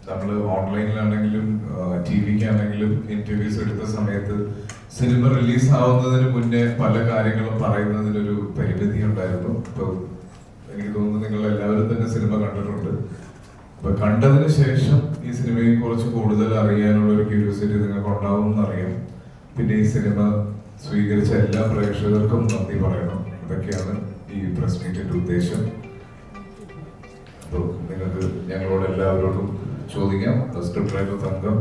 നമ്മൾ ഓൺലൈനിലാണെങ്കിലും T വിക്കാണെങ്കിലും interviews എടുത്ത സമയത്ത് സിനിമ റിലീസ് ആവുന്നതിന് മുന്നേ പല കാര്യങ്ങളും പറയുന്നതിനൊരു പരിമിതി ഉണ്ടായിരുന്നു. ഇപ്പൊ എനിക്ക് തോന്നുന്നു നിങ്ങൾ എല്ലാവരും തന്നെ സിനിമ കണ്ടിട്ടുണ്ട്. അപ്പൊ കണ്ടതിന് ശേഷം ഈ സിനിമയെ കുറിച്ച് കൂടുതൽ അറിയാനുള്ള ഒരു ക്യൂരിയോസിറ്റി നിങ്ങൾക്ക് ഉണ്ടാവും എന്നറിയാം. പിന്നെ ഈ സിനിമ സ്വീകരിച്ച എല്ലാ പ്രേക്ഷകർക്കും നന്ദി പറയണം. ഇതൊക്കെയാണ് ഈ പ്രസ് മീറ്റിന്റെ ഉദ്ദേശം. അപ്പോൾ നിങ്ങൾക്ക് ഞങ്ങളോട് എല്ലാവരോടും ചോദിക്കാം. സ്ക്രിപ്റ്റ് റൈറ്റർ തങ്കം,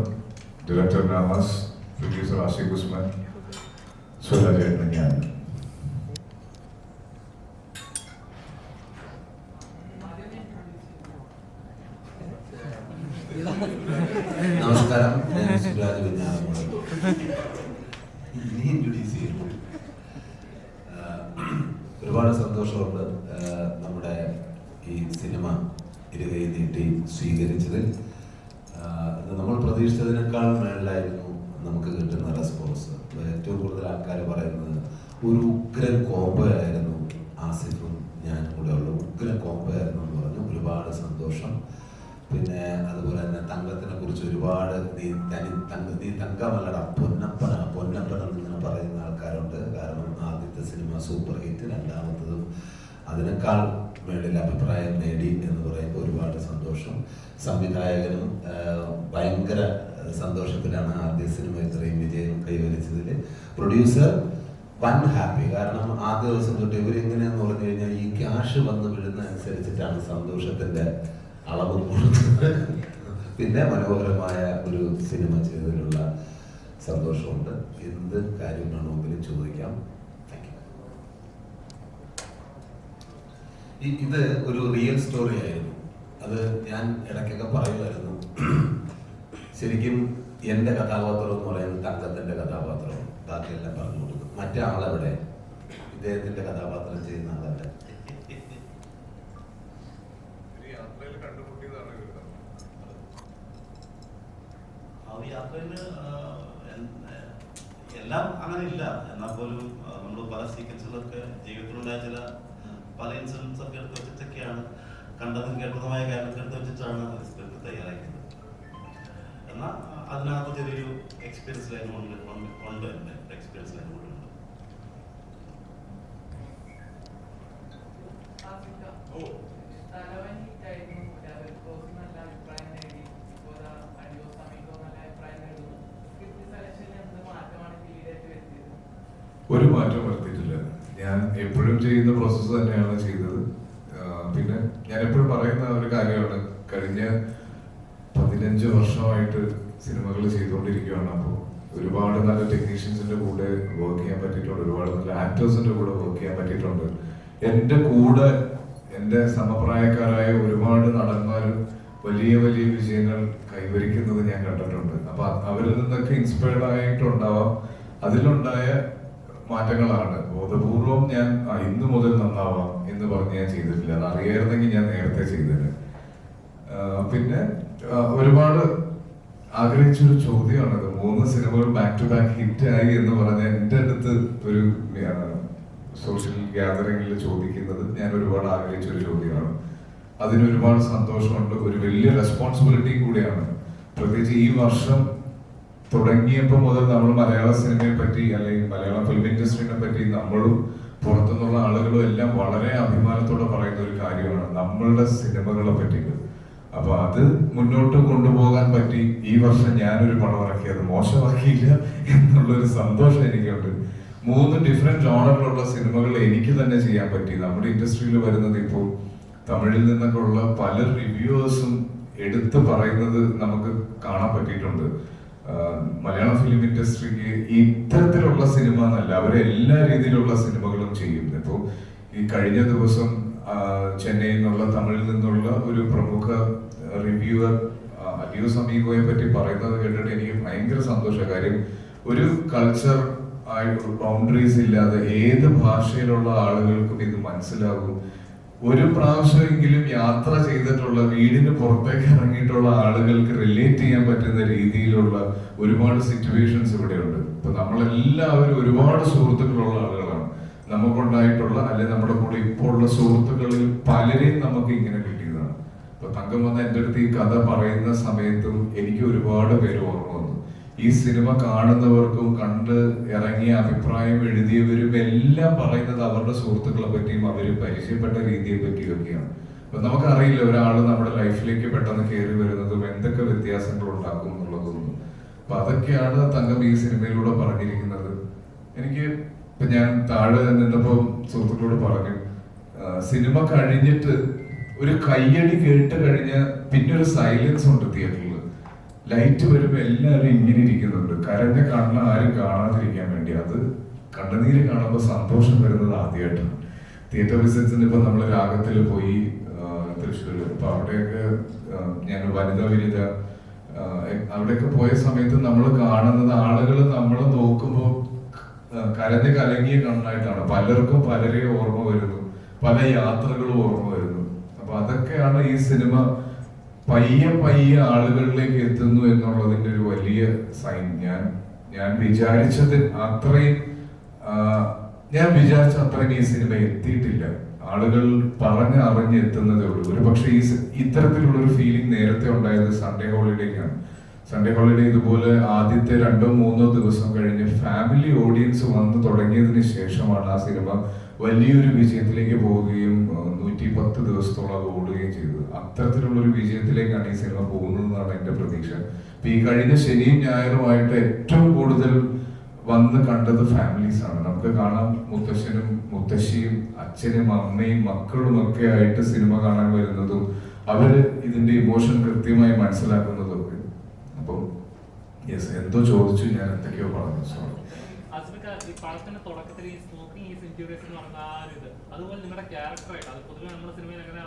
ഡയറക്ടർ നാമാസ്, പ്രൊഡ്യൂസർ ആഷിഖ് ഉസ്മാൻ, സ്വരാജേട്ടൻ, ഞാൻ. നമസ്കാരം, ഞാൻ സുരാജ് വെഞ്ഞാറമൂട്. ഒരുപാട് സന്തോഷമുണ്ട് നമ്മുടെ ഈ സിനിമ ഇരുകൈ നീട്ടി സ്വീകരിച്ചതിൽ. നമ്മൾ പ്രതീക്ഷിച്ചതിനേക്കാൾ മേളിലായിരുന്നു നമുക്ക് കിട്ടുന്ന റെസ്പോൺസ്. ഏറ്റവും കൂടുതൽ ആൾക്കാർ പറയുന്നത് ഒരു ഉഗ്രൻ കോംബോയായിരുന്നു ആസിഫും ഞാനും കൂടെ ഉള്ള ഉഗ്രൻ കോംബോയായിരുന്നു എന്ന് പറഞ്ഞു. ഒരുപാട് സന്തോഷം. പിന്നെ അതുപോലെ തന്നെ തങ്കത്തിനെ കുറിച്ച് ഒരുപാട് നീ തങ്കമല്ലട പൊന്നപ്പൻ എന്നിങ്ങനെ പറയുന്ന ആൾക്കാരുണ്ട്. കാരണം ആദ്യത്തെ സിനിമ സൂപ്പർ ഹിറ്റ്, രണ്ടാമത്തതും അതിനേക്കാൾ മേളിൽ അഭിപ്രായം നേടി എന്ന് പറയുമ്പോൾ ഒരുപാട് സന്തോഷം. സംവിധായകനും ഭയങ്കര സന്തോഷത്തിലാണ് ആദ്യ സിനിമ ഇത്രയും വിജയം കൈവരിച്ചതിൽ. Producer one happy. കാരണം ആദ്യ ദിവസം തൊട്ട് ഇവരെങ്ങനെയാന്ന് പറഞ്ഞു കഴിഞ്ഞാൽ ഈ ക്യാഷ് വന്ന് വീഴുന്ന അനുസരിച്ചിട്ടാണ് സന്തോഷത്തിന്റെ അളവ് കൂടുന്നത്. പിന്നെ മനോഹരമായ ഒരു സിനിമ ചെയ്തതിലുള്ള സന്തോഷമുണ്ട്. എന്ത് കാര്യം വേണമെങ്കിലും ചോദിക്കാം. ഇത് ഒരു റിയൽ സ്റ്റോറി ആയിരുന്നു. അത് ഞാൻ ഇടയ്ക്കൊക്കെ പറയുമായിരുന്നു. ശരിക്കും എൻ്റെ കഥാപാത്രം എന്ന് പറയുന്നത് തങ്കത്തിൻ്റെ കഥാപാത്രമാണ്. ബാക്കിയെല്ലാം പറഞ്ഞു കൊടുക്കും. മറ്റേ ആളെവിടെ, ഇദ്ദേഹത്തിൻ്റെ കഥാപാത്രം ചെയ്യുന്ന ആളെവിടെ? യാത്രയിൽ എല്ലാം അങ്ങനെ ഇല്ല. എന്നാൽ പോലും നമ്മൾ പല സീക്വൻസുകളൊക്കെ ജീവിതത്തിലുണ്ടായ ചില പല ഇൻസിഡൻസ് ഒക്കെ എടുത്ത് വെച്ചിട്ടൊക്കെയാണ്, കണ്ടതും കേട്ടതുമായ കാര്യങ്ങളൊക്കെ എടുത്ത് വെച്ചിട്ടാണ് സ്ക്രിപ്റ്റ് തയ്യാറാക്കുന്നത്. എന്നാൽ അതിനകത്ത് ചെറിയൊരു എക്സ്പീരിയൻസ് ലൈൻ ഉണ്ട്. എക്സ്പീരിയൻസ് ലൈൻ കൊണ്ടുണ്ട്. ഒരു മാറ്റം വരുത്തിയിട്ടില്ല. ഞാൻ എപ്പോഴും ചെയ്യുന്ന പ്രോസസ്സ് തന്നെയാണ് ചെയ്തത്. പിന്നെ ഞാൻ എപ്പോഴും പറയുന്ന ഒരു കാര്യമാണ്, കഴിഞ്ഞ 15 വർഷമായിട്ട് സിനിമകൾ ചെയ്തുകൊണ്ടിരിക്കുകയാണ്. അപ്പോൾ ഒരുപാട് നല്ല ടെക്നീഷ്യൻസിന്റെ കൂടെ വർക്ക് ചെയ്യാൻ പറ്റിയിട്ടുണ്ട്, ഒരുപാട് നല്ല ആക്ടേഴ്സിന്റെ കൂടെ വർക്ക് ചെയ്യാൻ പറ്റിയിട്ടുണ്ട്. എൻ്റെ കൂടെ എൻ്റെ സമപ്രായക്കാരായ ഒരുപാട് നടന്മാരും വലിയ വലിയ വിജയങ്ങൾ കൈവരിക്കുന്നത് ഞാൻ കണ്ടിട്ടുണ്ട്. അപ്പൊ അവരിൽ നിന്നൊക്കെ ഇൻസ്പയർഡ് ആയിട്ടുണ്ടാവാം. അതിലുണ്ടായ മാറ്റങ്ങളാണ്. ബോധപൂർവം ഞാൻ ഇന്നു മുതൽ നന്നാവാം എന്ന് പറഞ്ഞ് ഞാൻ ചെയ്തിട്ടില്ല. അത് അറിയായിരുന്നെങ്കിൽ ഞാൻ നേരത്തെ ചെയ്തത്. പിന്നെ ഒരുപാട് ആഗ്രഹിച്ചൊരു ചോദ്യമാണത്. 3 സിനിമകൾ ബാക്ക് ടു ബാക്ക് ഹിറ്റ് ആയി എന്ന് പറഞ്ഞ എൻ്റെ അടുത്ത് ഒരു സോഷ്യൽ ഗ്യാതറിംഗിൽ ചോദിക്കുന്നത് ഞാൻ ഒരുപാട് ആഗ്രഹിച്ചൊരു ചോദ്യമാണ്. അതിനൊരുപാട് സന്തോഷമുണ്ട്. ഒരു വലിയ റെസ്പോൺസിബിലിറ്റി കൂടിയാണ്. പ്രത്യേകിച്ച് ഈ വർഷം തുടങ്ങിയപ്പോൾ മുതൽ നമ്മൾ മലയാള സിനിമയെ പറ്റി അല്ലെങ്കിൽ മലയാളം ഫിലിം ഇൻഡസ്ട്രീനെ പറ്റി നമ്മളും പുറത്തുനിന്നുള്ള ആളുകളും എല്ലാം വളരെ അഭിമാനത്തോടെ പറയുന്ന ഒരു കാര്യമാണ് നമ്മളുടെ സിനിമകളെ പറ്റി. അപ്പൊ അത് മുന്നോട്ട് കൊണ്ടുപോകാൻ പറ്റി. ഈ വർഷം ഞാനൊരു പടം ഇറക്കിയത് മോശമാക്കിയില്ല എന്നുള്ളൊരു സന്തോഷം എനിക്കുണ്ട്. 3 ഡിഫറെന്റ് ജോണറിലുള്ള സിനിമകൾ എനിക്ക് തന്നെ ചെയ്യാൻ പറ്റി. നമ്മുടെ ഇൻഡസ്ട്രിയിൽ വരുന്നത് ഇപ്പോൾ തമിഴിൽ നിന്നൊക്കെ ഉള്ള പല റിവ്യൂവേഴ്സും എടുത്തു പറയുന്നത് നമുക്ക് കാണാൻ പറ്റിയിട്ടുണ്ട്. മലയാളം ഫിലിം ഇൻഡസ്ട്രിക്ക് ഇത്തരത്തിലുള്ള സിനിമ എന്നല്ല, അവരെല്ലാ രീതിയിലുള്ള സിനിമകളും ചെയ്യും. ഇപ്പോൾ ഈ കഴിഞ്ഞ ദിവസം ചെന്നൈയിൽ നിന്നുള്ള തമിഴിൽ നിന്നുള്ള ഒരു പ്രമുഖ റിവ്യൂവർ അലിയോ സമീഗോയെ പറ്റി പറയുന്നത് കേട്ടിട്ട് എനിക്ക് ഭയങ്കര സന്തോഷം. കാര്യം ഒരു കൾച്ചർ ആയിട്ട് ബൗണ്ടറീസ് ഇല്ലാതെ ഏത് ഭാഷയിലുള്ള ആളുകൾക്കും ഇത് മനസ്സിലാകും. ഒരു പ്രാവശ്യമെങ്കിലും യാത്ര ചെയ്തിട്ടുള്ള, വീടിന് പുറത്തേക്ക് ഇറങ്ങിയിട്ടുള്ള ആളുകൾക്ക് റിലേറ്റ് ചെയ്യാൻ പറ്റുന്ന രീതിയിലുള്ള ഒരുപാട് സിറ്റുവേഷൻസ് ഇവിടെയുണ്ട്. ഇപ്പൊ നമ്മളെല്ലാവരും ഒരുപാട് സുഹൃത്തുക്കളുള്ള ആളുകളാണ്. നമുക്കുണ്ടായിട്ടുള്ള അല്ലെങ്കിൽ നമ്മുടെ കൂടെ ഇപ്പോൾ ഉള്ള സുഹൃത്തുക്കളിൽ പലരെയും നമുക്ക് ഇങ്ങനെ കിട്ടിയതാണ്. അപ്പൊ തങ്കം വന്ന് എൻ്റെ അടുത്ത് ഈ കഥ പറയുന്ന സമയത്തും എനിക്ക് ഒരുപാട് പേര് ഓർമ്മ വന്നു. ഈ സിനിമ കാണുന്നവർക്കും കണ്ട് ഇറങ്ങിയ അഭിപ്രായം എഴുതിയവരും എല്ലാം പറയുന്നത് അവരുടെ സുഹൃത്തുക്കളെ പറ്റിയും അവര് പരിചയപ്പെട്ട രീതിയെ പറ്റിയും ഒക്കെയാണ്. അപ്പൊ നമുക്കറിയില്ല ഒരാൾ നമ്മുടെ ലൈഫിലേക്ക് പെട്ടെന്ന് കയറി വരുന്നതും എന്തൊക്കെ വ്യത്യാസങ്ങൾ ഉണ്ടാക്കും എന്നുള്ളതൊന്നും. അപ്പൊ അതൊക്കെയാണ് തങ്കം ഈ സിനിമയിലൂടെ പറഞ്ഞിരിക്കുന്നത്. എനിക്ക് ഇപ്പൊ ഞാൻ താഴെ നിന്നപ്പോ സുഹൃത്തുക്കളോട് പറഞ്ഞു, സിനിമ കഴിഞ്ഞിട്ട് ഒരു കയ്യടി കേട്ട് കഴിഞ്ഞ പിന്നെ ഒരു സൈലൻസ് ഉണ്ട് തിയേറ്ററിൽ. ലൈറ്റ് വരുമ്പോ എല്ലാവരും ഇങ്ങനെ ഇരിക്കുന്നുണ്ട്, കരഞ്ഞ കണ്ണ് ആരും കാണാതിരിക്കാൻ വേണ്ടി. അത് കണ്ണുനീര് കാണുമ്പോൾ സന്തോഷം വരുന്നത് ആദ്യമായിട്ടാണ്. തിയേറ്റർ വിസിറ്റ്സിന് ഇപ്പൊ നമ്മള് രാഗത്തിൽ പോയി തൃശ്ശൂര്, അപ്പൊ അവിടെയൊക്കെ ഞാൻ വനിതാ വിനിത അവിടെയൊക്കെ പോയ സമയത്ത് നമ്മൾ കാണുന്നത് ആളുകൾ നമ്മളെ നോക്കുമ്പോ കരഞ്ഞ് കലങ്ങിയ കണ്ണായിട്ടാണ്. പലർക്കും പലരെ ഓർമ്മ വരുന്നു, പല യാത്രകളും ഓർമ്മ വരുന്നു. അപ്പൊ അതൊക്കെയാണ് ഈ സിനിമ പയ്യെ പയ്യെ ആളുകളിലേക്ക് എത്തുന്നു എന്നുള്ളതിന്റെ ഒരു വലിയ സൈൻ. ഞാൻ വിചാരിച്ചത് അത്രയും ഈ സിനിമ എത്തിയിട്ടില്ല. ആളുകൾ അറിഞ്ഞ് എത്തുന്നതേ ഉള്ളൂ. ഒരു പക്ഷെ ഇത്തരത്തിലുള്ള ഒരു ഫീലിംഗ് നേരത്തെ ഉണ്ടായത് സൺഡേ ഹോളിഡേക്കാണ്. സൺഡേ ഹോളിഡേ ഇതുപോലെ ആദ്യത്തെ 2-3 ദിവസം കഴിഞ്ഞ് ഫാമിലി ഓഡിയൻസ് വന്ന് തുടങ്ങിയതിന് ശേഷമാണ് ആ സിനിമ വലിയൊരു വിജയത്തിലേക്ക് പോവുകയും 110 ദിവസത്തോളം അത് ഓടുകയും ചെയ്തത്. അത്തരത്തിലുള്ള ഒരു വിജയത്തിലേക്കാണ് ഈ സിനിമ പോകുന്നതെന്നാണ് എന്റെ പ്രതീക്ഷ. ഈ കഴിഞ്ഞ ശനിയും ഞായറുമായിട്ട് ഏറ്റവും കൂടുതൽ വന്ന് കണ്ടത് ഫാമിലീസ് ആണ്. നമുക്ക് കാണാം, മുത്തശ്ശനും മുത്തശ്ശിയും അച്ഛനും അമ്മയും മക്കളും ഒക്കെ ആയിട്ട് സിനിമ കാണാൻ വരുന്നതും അവര് ഇതിന്റെ ഇമോഷൻ കൃത്യമായി മനസ്സിലാക്കുന്നതും ഒക്കെ. അപ്പം യെസ്, എന്തോ ചോദിച്ചു, ഞാൻ എന്തൊക്കെയോ പറഞ്ഞു. സോറി. അതുപോലെ നിങ്ങളുടെ ക്യാരക്ടറായിട്ട് അത് പൊതുവെ നമ്മുടെ സിനിമയിൽ അങ്ങനെ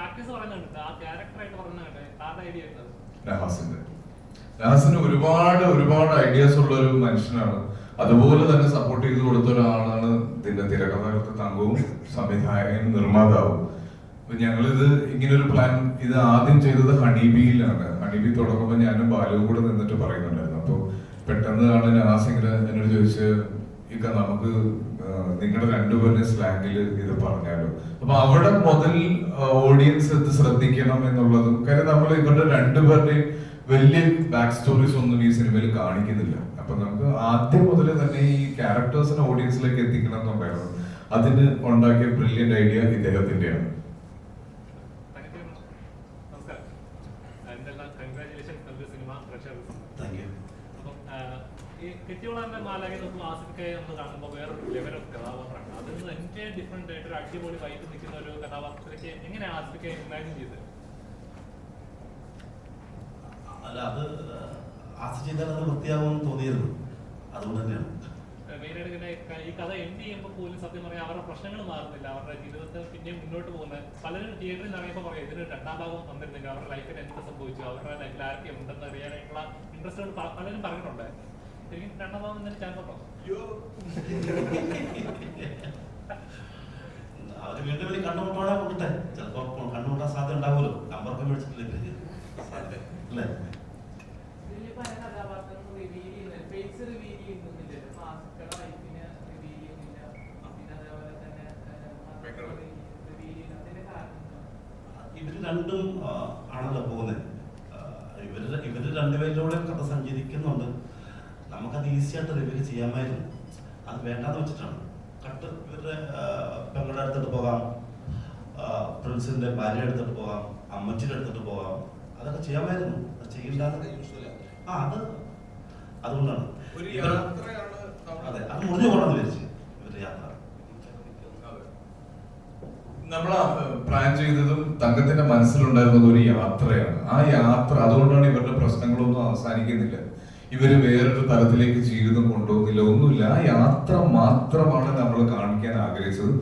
ആക്ടേഴ്സ് പറയുന്നുണ്ട്, ആ ക്യാരക്ടറായിട്ട് പറയുന്നുണ്ട് ആരുടെ ഐഡിയ ആയിരുന്നത്? നഹാസിന് ഒരുപാട് ഐഡിയാസ് ഉള്ള ഒരു മനുഷ്യനാണ്. അതുപോലെ തന്നെ സപ്പോർട്ട് ചെയ്ത് കൊടുത്ത ഒരാളാണ് ഇതിന്റെ തിരക്കഥാകൃത്ത് തങ്കവും സംവിധായകനും നിർമ്മാതാവും. അപ്പൊ ഞങ്ങളിത് ഇങ്ങനൊരു പ്ലാൻ ഇത് ആദ്യം ചെയ്തത് ഹണിബിയിലാണ്. ഹണിബി തുടങ്ങുമ്പോൾ ഞാനും ബാലുവും കൂടെ നിന്നിട്ട് പറയുന്നുണ്ടായിരുന്നു. അപ്പൊ പെട്ടെന്നാണ് നഹാസ് ഇങ്ങനെ എന്നോട് ചോദിച്ച്, ഇക്ക നമുക്ക് നിങ്ങളുടെ രണ്ടുപേരുടെ സ്ലാങ്ങിൽ ഇത് പറഞ്ഞാലോ. അപ്പൊ അവിടെ മുതൽ ഓഡിയൻസ് ഇത് ശ്രദ്ധിക്കണം എന്നുള്ളതും, കാര്യം നമ്മൾ ഇവരുടെ രണ്ടുപേരുടെയും വലിയ ബാക്ക് സ്റ്റോറീസ് ഒന്നും ഈ സിനിമയിൽ കാണിക്കുന്നില്ല. അപ്പൊ നമുക്ക് ആദ്യം മുതൽ തന്നെ ഈ ക്യാരക്ടേഴ്സിനെ ഓഡിയൻസിലേക്ക് എത്തിക്കണം എന്നുണ്ടായിരുന്നു. അതിന് ഉണ്ടാക്കിയ ബ്രില്യന്റ് ഐഡിയ ഇദ്ദേഹത്തിന്റെയാണ്. കെട്ടിയോളാന്റെ മാലാഖ നോക്കുമ്പോൾ ആസിഫിക്കെ നമ്മൾ കാണുമ്പോൾ വേറൊരു ലെവലൊക്കെ കഥാപാത്രമാണ്. അതിൽ നിന്ന് എൻ്റെ ഡിഫറെന്റ് ആയിട്ട് ഒരു അടിപൊളി വൈബ് നിൽക്കുന്ന ഒരു കഥാപാത്രത്തിലേക്ക് എങ്ങനെയാണ് ആസിഫിക്കെ ഇമാജിൻ ചെയ്തത്? അല്ല, അത് ആസ് ചെയ്താൽ അത് വൃത്തിയാവുമെന്ന് തോന്നിയിരുന്നു. അതുകൊണ്ട് തന്നെയാണ് മെയിനായിട്ട് ഇങ്ങനെ ഈ കഥ എൻഡ് ചെയ്യുമ്പോൾ പോലും സത്യം പറയാൻ അവരുടെ പ്രശ്നങ്ങൾ മാറുന്നില്ല, അവരുടെ ജീവിതത്തിൽ പിന്നെയും മുന്നോട്ട് പോകുന്നത്. പലരും തിയേറ്ററിൽ ഇറങ്ങിയപ്പോൾ പറയാം ഇതിന് 2ാം ഭാഗം വന്നിരുന്നെങ്കിൽ അവരുടെ ലൈഫിൽ എന്ത് സംഭവിച്ചു, അവരുടെ ലൈഫിൽ ആരൊക്കെ ഉണ്ടെന്ന് അറിയാനായിട്ടുള്ള ഇൻട്രസ്റ്റുകൾ പലരും പറഞ്ഞിട്ടുണ്ട്. ശരിക്കും 2ാം ഭാഗം തന്നെ ചാൻസ് ഉണ്ടോ? അവര് വീണ്ടും വലിയ കണ്ണുമുട്ടോടെ കൊടുട്ടെ, ചിലപ്പോ കണ്ണുമുട്ടാൻ സാധ്യത ഉണ്ടാവുമല്ലോ. നമ്പറൊക്കെ മേടിച്ചിട്ടില്ലേ അല്ലേ? ഇവര് രണ്ടും ആണല്ലോ പോകുന്നത്. ഇവര് രണ്ടുപേരിലൂടെ കഥ സഞ്ചരിക്കുന്നുണ്ട്. നമുക്കത് ഈസി ആയിട്ട് റിവീൽ ചെയ്യാമായിരുന്നു. അത് വേണ്ടാന്ന് വെച്ചിട്ടാണ്. കട്ട് ഇവരുടെ പെങ്ങളുടെ അടുത്തിട്ട് പോകാം, പ്രിൻസിന്റെ ഭാര്യ എടുത്തിട്ട് പോകാം, അമ്മച്ചിയുടെ എടുത്തിട്ട് പോകാം. അതൊക്കെ ചെയ്യാമായിരുന്നു. അത് ചെയ്യണ്ടാന്ന് അത് അതുകൊണ്ടാണ് അതെ അത് മുറിഞ്ഞു പോകണമെന്ന് വിചാരിച്ചു ഇവരുടെ യാത്ര. നമ്മൾ പ്ലാൻ ചെയ്തതും തങ്കത്തിന്റെ മനസ്സിലുണ്ടായിരുന്നത് ഒരു യാത്രയാണ്. ആ യാത്ര അതുകൊണ്ടാണ് ഇവരുടെ പ്രശ്നങ്ങളൊന്നും അവസാനിക്കുന്നില്ല. ഇവര് വേറൊരു തലത്തിലേക്ക് ജീവിതം കൊണ്ടുപോകുന്നില്ല, ഒന്നുമില്ല. ആ യാത്ര മാത്രമാണ് നമ്മൾ കാണിക്കാൻ ആഗ്രഹിച്ചത്.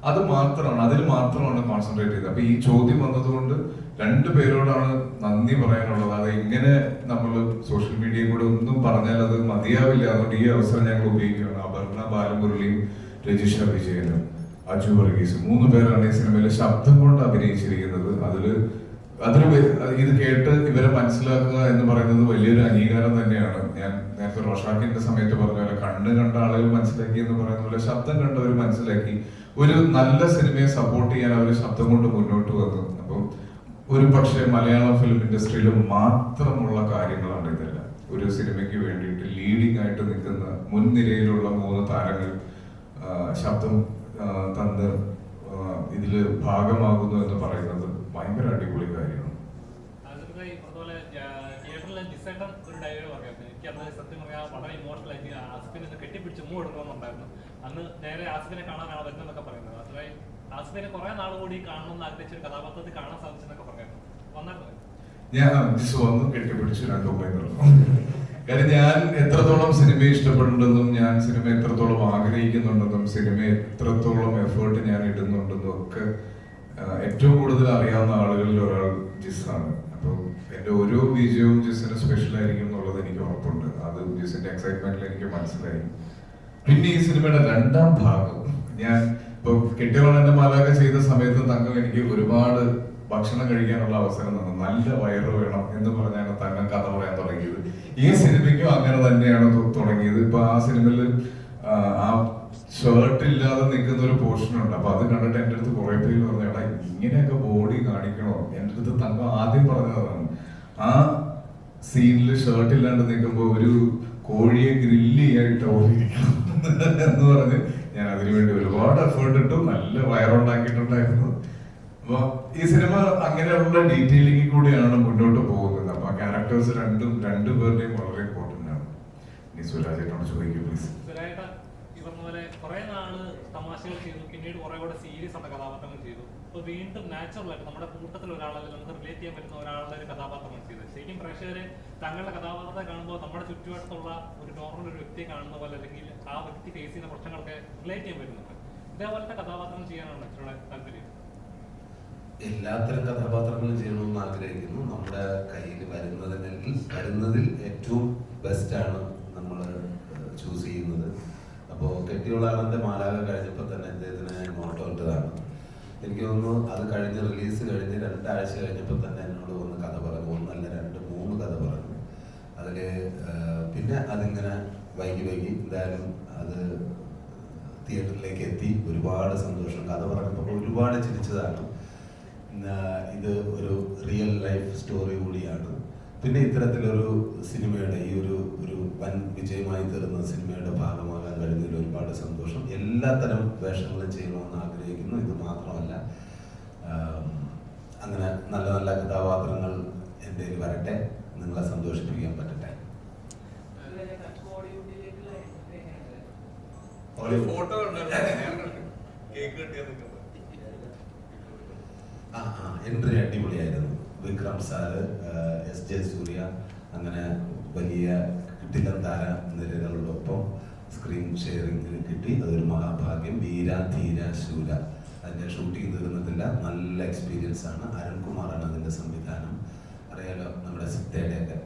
അത് മാത്രമാണ്, അതിൽ മാത്രമാണ് കോൺസെൻട്രേറ്റ് ചെയ്തത്. അപ്പൊ ഈ ചോദ്യം വന്നതുകൊണ്ട് 2 പേരോടാണ് നന്ദി പറയാനുള്ളത്. അത് ഇങ്ങനെ നമ്മൾ സോഷ്യൽ മീഡിയയിൽ കൂടെ ഒന്നും പറഞ്ഞാൽ അത് മതിയാവില്ല. അതുകൊണ്ട് ഈ അവസരം ഞങ്ങൾ ഉപയോഗിക്കുകയാണ്. അപർണ ബാലമുരളിയും രജിഷ വിജയനും അജു വർഗീസ് 3 പേരാണ് ഈ സിനിമയിൽ ശബ്ദം കൊണ്ട് അഭിനയിച്ചിരിക്കുന്നത്. അതില് ഇത് കേട്ട് ഇവരെ മനസ്സിലാക്കുക എന്ന് പറയുന്നത് വലിയൊരു അംഗീകാരം തന്നെയാണ്. ഞാൻ നേരത്തെ റോഷാക്കിന്റെ സമയത്ത് പറഞ്ഞ പോലെ കണ്ണ് കണ്ട ആളുകൾ മനസ്സിലാക്കി എന്ന് പറയുന്ന പോലെ ശബ്ദം കണ്ടവർ മനസ്സിലാക്കി. ഒരു നല്ല സിനിമയെ സപ്പോർട്ട് ചെയ്യാൻ അവർ ശബ്ദം കൊണ്ട് മുന്നോട്ട് വന്നു. അപ്പം ഒരു പക്ഷേ മലയാളം ഫിലിം ഇൻഡസ്ട്രിയിൽ മാത്രമുള്ള കാര്യങ്ങളാണ് ഇതെല്ലാം. ഒരു സിനിമയ്ക്ക് വേണ്ടിയിട്ട് ലീഡിംഗ് ആയിട്ട് നിൽക്കുന്ന മുൻനിരയിലുള്ള 3 താരങ്ങൾ ശബ്ദം തന്ന് ഇതിൽ ഭാഗമാകുന്നു എന്ന് പറയുന്നത് ഭയങ്കര അടിപൊളി കാര്യമാണ്. ഒരു ഡയലോഗ് പറയായിരുന്നു, എനിക്ക് അന്ന് സത്യം പറയാൻ വളരെ ഇമോഷണൽ ആയിട്ട് ആസിഫിനെ കെട്ടിപ്പിടിച്ച് ഉമ്മ കൊടുക്കണമെന്നുണ്ടായിരുന്നു. അന്ന് നേരെ ആസിഫിനെ കാണാനാണ് വരുന്നതെന്നൊക്കെ പറയുന്നത്. അത്രയും ആസിഫിനെ കുറെ നാൾ കൂടി കാണണമെന്ന് ആഗ്രഹിച്ച ഒരു കഥാപാത്രത്തിൽ കാണാൻ സാധിച്ചെന്നൊക്കെ പറയായിരുന്നു. വന്നായിരുന്നു ഞാൻ വന്ന് കെട്ടിപ്പിടിച്ചു 2 ഉമ്മയും. കാര്യം ഞാൻ എത്രത്തോളം സിനിമയെ ഇഷ്ടപ്പെടുന്നുണ്ടെന്നും ഞാൻ സിനിമ എത്രത്തോളം ആഗ്രഹിക്കുന്നുണ്ടെന്നും സിനിമ എത്രത്തോളം എഫേർട്ട് ഞാൻ ഇടുന്നുണ്ടെന്നും ഒക്കെ ഏറ്റവും കൂടുതൽ അറിയാവുന്ന ആളുകളിൽ ഒരാൾ ജിസാണ്. അപ്പോൾ എൻ്റെ ഓരോ വിജയവും ജിസിന് സ്പെഷ്യൽ ആയിരിക്കും എന്നുള്ളത് എനിക്ക് ഉറപ്പുണ്ട്. അത് ജിസിന്റെ എക്സൈറ്റ്മെന്റിൽ എനിക്ക് മനസ്സിലായി. പിന്നെ ഈ സിനിമയുടെ 2ാം ഭാഗം ഞാൻ ഇപ്പൊ കെട്ടിയോളന്റെ മാലാക ചെയ്ത സമയത്ത് തങ്കം എനിക്ക് ഒരുപാട് ഭക്ഷണം കഴിക്കാനുള്ള അവസരം തന്നു. നല്ല വയറ് വേണം എന്ന് പറഞ്ഞാണ് തങ്കം കഥ പറയാൻ തുടങ്ങിയത്. ഈ സിനിമയ്ക്കും അങ്ങനെ തന്നെയാണ് തുടങ്ങിയത്. ഇപ്പൊ ആ സിനിമയിൽ ആ ഷർട്ട് ഇല്ലാതെ നിൽക്കുന്ന ഒരു പോർഷൻ ഉണ്ട്. അപ്പൊ അത് കണ്ടിട്ട് എൻ്റെ അടുത്ത് കുറെ പേര് പറഞ്ഞു, എടാ ഇങ്ങനെയൊക്കെ ബോഡി കാണിക്കണോ? എൻ്റെ അടുത്ത് തങ്കം ആദ്യം പറഞ്ഞതാണ്, ആ സീനിൽ ഷർട്ട് ഇല്ലാണ്ട് നിൽക്കുമ്പോൾ ഒരു കോഴിയെ ഗ്രില്ല് ചെയ്യായിട്ട് ഓടിയിരിക്കണം എന്ന് പറഞ്ഞ് ഞാൻ അതിനുവേണ്ടി ഒരുപാട് എഫേർട്ട് ഇട്ടു. നല്ല വയറുണ്ടാക്കിയിട്ടുണ്ടായിരുന്നു. അപ്പൊ ഈ സിനിമ അങ്ങനെയുള്ള ഡീറ്റെയിലിംഗ് കൂടിയാണ് മുന്നോട്ട് പോകുന്നത്. അപ്പൊ ആ ക്യാരക്ടേഴ്സ് രണ്ടുപേരുടെയും വളരെ ഇമ്പോർട്ടന്റ് ആണ്. ഇനി സുരാജേട്ടനോട് ചോദിക്കും പ്ലീസ്. കുറെ നാള് തമാശകൾ ചെയ്തു, പിന്നീട് കുറെ കൂടെ സീരിയസ് ആയ കഥാപാത്രങ്ങൾ ചെയ്തു. ഇപ്പൊ വീണ്ടും നാച്ചുറൽ ആയിട്ട് നമ്മുടെ കൂട്ടത്തിൽ ഒരാളെ നമുക്ക് റിലേറ്റ് ചെയ്യാൻ പറ്റുന്ന ഒരാളുടെ ഒരു കഥാപാത്രങ്ങൾ ചെയ്തത്. ശരിക്കും പ്രേക്ഷകരെ തങ്ങളുടെ കഥാപാത്രത്തെ കാണുമ്പോൾ നമ്മുടെ ചുറ്റുവട്ടത്തുള്ള ഒരു നോർമൽ ഒരു വ്യക്തിയെ കാണുന്ന പോലെ, അല്ലെങ്കിൽ ആ വ്യക്തി ഫേസ് ചെയ്യുന്ന പ്രശ്നങ്ങളൊക്കെ റിലേറ്റ് ചെയ്യാൻ പറ്റുന്നുണ്ട്. ഇതേപോലത്തെ കഥാപാത്രം ചെയ്യാനാണ് ഇച്ചിരി താല്പര്യം. എല്ലാത്തരം കഥാപാത്രങ്ങളും ചെയ്യണമെന്ന് ആഗ്രഹിക്കുന്നു. നമ്മുടെ കയ്യിൽ വരുന്നതിൽ ഏറ്റവും ബെസ്റ്റാണ് നമ്മൾ ചൂസ് ചെയ്യുന്നത്. അപ്പോൾ കെട്ടിയോളാനന്റെ മാലാക കഴിഞ്ഞപ്പോൾ തന്നെ അദ്ദേഹത്തിന് മോട്ടോ ഇട്ടതാണ്. എനിക്ക് തോന്നുന്നു അത് കഴിഞ്ഞ് റിലീസ് കഴിഞ്ഞ് 2 ആഴ്ച കഴിഞ്ഞപ്പോൾ തന്നെ എന്നോട് ഒന്ന് കഥ പറഞ്ഞു. 1 അല്ല 2, 3 കഥ പറഞ്ഞു. അതിൽ പിന്നെ അതിങ്ങനെ വൈകി എന്തായാലും അത് തിയേറ്ററിലേക്ക് എത്തി. ഒരുപാട് സന്തോഷം. കഥ പറഞ്ഞപ്പോൾ ഒരുപാട് ചിരിച്ചതാണ്. ഇത് ഒരു റിയൽ ലൈഫ് സ്റ്റോറി കൂടിയാണ്. പിന്നെ ഇത്തരത്തിലൊരു സിനിമയുടെ ഈ ഒരു വൻ വിജയമായി തീർന്ന സിനിമയുടെ ഭാഗമാകാൻ കഴിഞ്ഞതിൽ ഒരുപാട് സന്തോഷം. എല്ലാത്തരം വേഷങ്ങളും ചെയ്യണമെന്ന് ആഗ്രഹിക്കുന്നു. ഇത് മാത്രമല്ല, അങ്ങനെ നല്ല നല്ല കഥാപാത്രങ്ങൾ എൻ്റെ വരട്ടെ, നിങ്ങളെ സന്തോഷിപ്പിക്കാൻ പറ്റട്ടെ. എൻട്രി അടിപൊളിയായിരുന്നു. വിക്രം സാറ്, എസ് ജെ സൂര്യ, അങ്ങനെ വലിയ കിടിലൻ താര നിരകളോടൊപ്പം സ്ക്രീൻ ഷെയറിംഗ് കിട്ടി. അതൊരു മഹാഭാഗ്യം. വീര ധീര ശൂര അതിൻ്റെ ഷൂട്ടിംഗ് തീർന്നിട്ടില്ല. നല്ല എക്സ്പീരിയൻസ് ആണ്. അരുൺകുമാറാണ് അതിൻ്റെ സംവിധാനം. അറിയാലോ, നമ്മുടെ സിത്തയുടെയൊക്കെ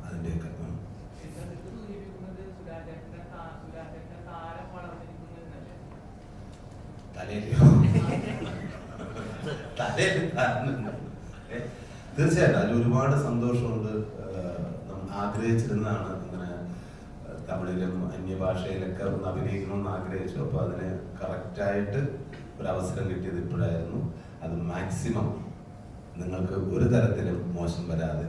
അതിൻ്റെയൊക്കെ തീർച്ചയായിട്ടും അതിൽ ഒരുപാട് സന്തോഷമുണ്ട്. ആഗ്രഹിച്ചിരുന്നതാണ് ഇങ്ങനെ തമിഴിലും അന്യഭാഷയിലൊക്കെ ഒന്ന് അഭിനയിക്കണമെന്ന് ആഗ്രഹിച്ചു. അപ്പോൾ അതിന് കറക്റ്റായിട്ട് ഒരവസരം കിട്ടിയത് ഇപ്പോഴായിരുന്നു. അത് മാക്സിമം നിങ്ങൾക്ക് ഒരു തരത്തിലും മോശം വരാതെ